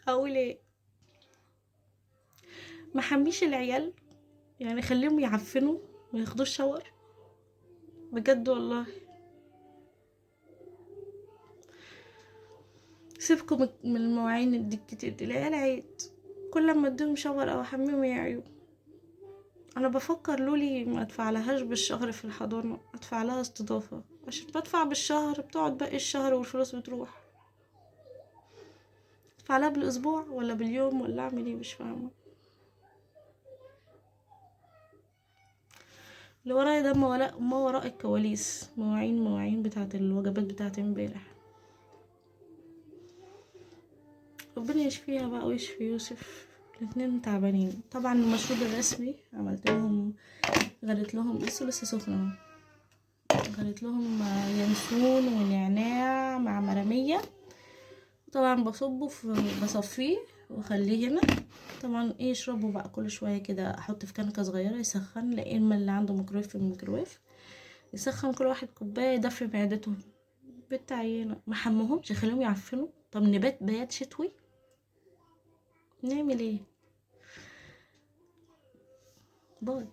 اقول ايه؟ ما حميش العيال، يعني خليهم يعفنوا ما ياخدوش شاور، بجد والله. سيبكم من المواعين الكتير دي، العيال عيد، كل ما اديهم شاور او احميهم يعيوا. انا بفكر لولي ما ادفع لهاش بالشهر في الحضانة، ادفع لها استضافة، عشان بدفع بالشهر بتقعد باقي الشهر والفلوس بتروح. ادفع لها بالاسبوع ولا باليوم ولا اعمل ايه؟ مش فاهمة. اللي ورايا ده ما وراء الكواليس، مواعين بتاعت الوجبات بتاعت امبارح. ربنا يشفيها بقى ويشفي يوسف، الاتنين تعبانين. طبعا المشروب الرسمي عملت لهم، غليت لهم لسه سخنة، غليت لهم ينسون ونعناع مع مرامية. طبعا بصفيه واخليه هنا. طبعا ايه، يشربوا بقى كل شويه كده، احط في كنكه صغيره يسخن، لا اما اللي عنده ميكرويف في الميكرويف يسخن كل واحد كوبايه يدفي معدتهم. بنت عينه ما حمهمش، خليهم يعفنوا. طب نبات بيات شتوي، نعمل ايه؟ باي.